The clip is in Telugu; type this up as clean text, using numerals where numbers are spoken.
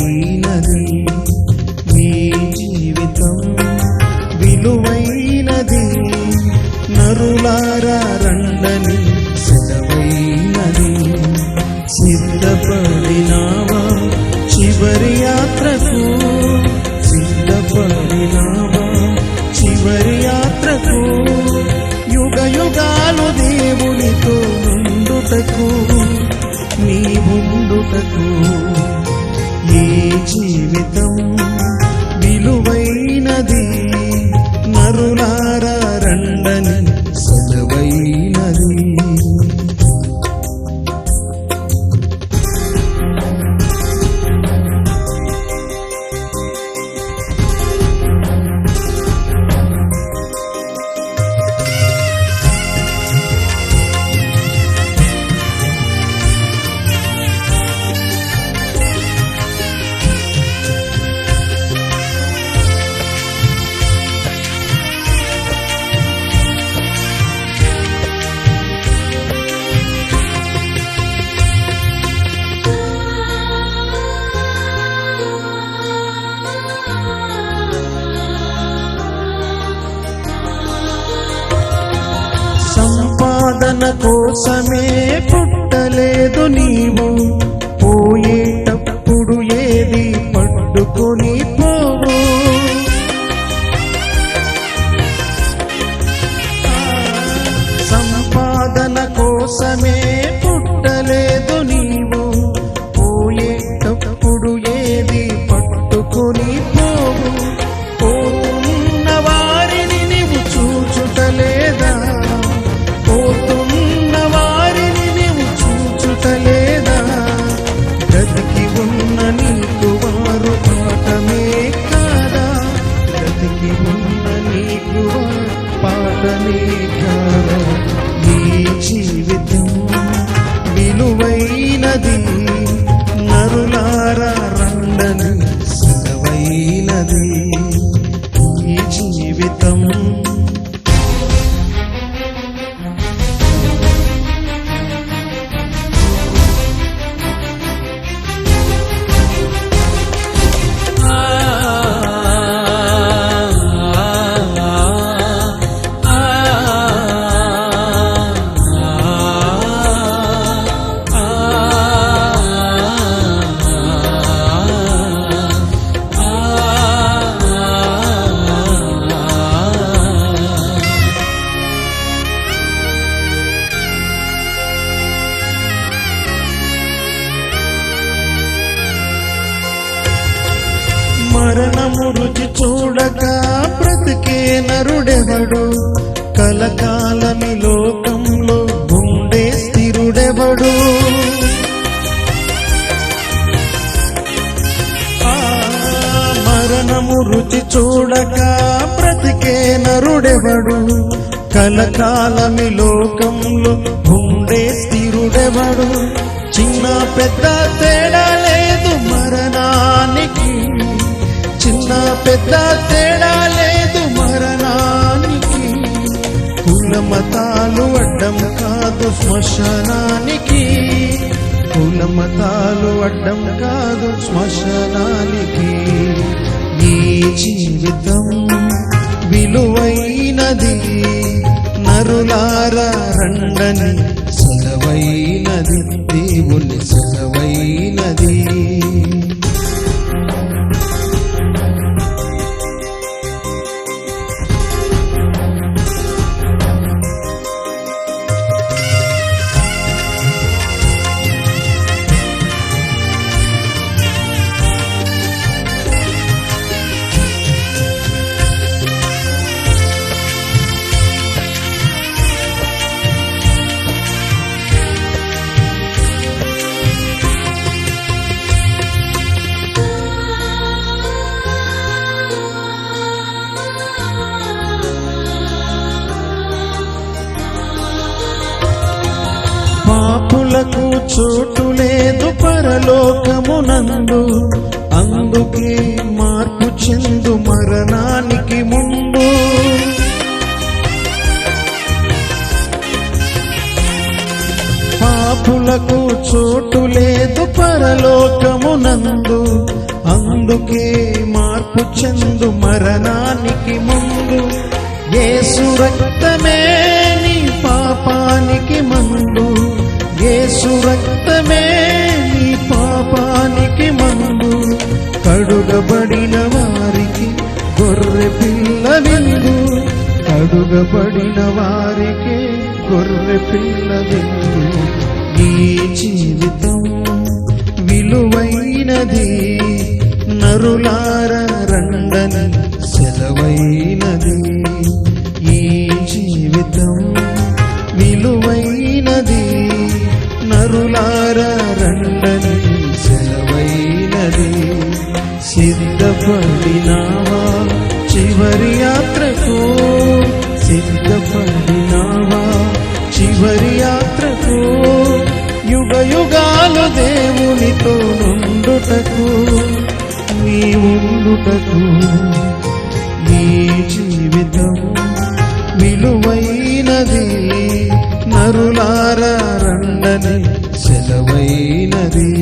సెలవైనది నీ జీవితం విలువైనది నరులారా రండని సెలవైనది సిద్ధపడినావా చివరి యాత్రకు సిద్ధపడినావా చివరి యాత్రకు యుగ యుగాలు దేవునితో నుండుటకు నీ ఉండుటకు ఈ జీవితం విలువైనది నరులారా రండని సెలవైనది సంపాదన కోసమే పుట్టలేదు నీవు పోయేటప్పుడు ఏది పట్టుకొని పోవు సంపాదన కోసమే పుట్టలేదు నీవు పోయేటప్పుడు ఏది పట్టుకొని పోవు పోతున్న వారిని నీవు చూచుటలేదా పోతున్న వారిని నీవు చూచుటలేదా బ్రతికి ఉన్న నీకు వారు పాఠమే కాదా బ్రతికి ఉన్న నీకు పాఠమే కాదా నీ జీవితం విలువైనది నరులారా రండని సెలవైనది ఈ జీవితం మరణము రుచి చూడక బ్రతికే నరుడెవడు కలకాలమి లోకంలో ఉండే స్థిరుడెవడు మరణము రుచి చూడక బ్రతికే నరుడెవడు కలకాలమి లోకంలో ఉండే స్థిరుడెవడు చిన్న పెద్ద తేడా లేదు మరణానికి చిన్న పెద్ద తేడా లేదు మరణానికి కులమతాలు అడ్డం కాదు శ్మశానానికి కులమతాలు అడ్డం కాదు శ్మశానానికి ఈ జీవితం విలువైనది నరులారా రండని సెలవైనది దేవుని సెలవైనది పాపులకు చోటు లేదు పరలోకమునందు అందుకే మార్పు చెందు మరణానికి ముందు పాపులకు చోటు లేదు పరలోకమునందు అందుకే మార్పు చెందు మరణానికి ముందు. యేసు రక్తమే నీ పాపానికి మందు, యేసు రక్తమే నీ పాపానికి మందు. కడుగబడిన వారికి గొర్రె పిల్ల విందు, కడుగబడిన వారికి గొర్రె పిల్ల విందు. ఈ జీవితం విలువైనది, నరులార రండని సెలవైనది. ఈ జీవితం విలువైనది, నరులార రండని సెలవైనది. సిద్ధపడినావా చివరి యాత్రకు, సిద్ధపడినావా చివరి యాత్రకు. యుగ యుగాలు దేవునితో నుండుటకు, నీ ఉండుటకు. నీ జీవితం విలువైనది, నరులార రండని సెలవైనది.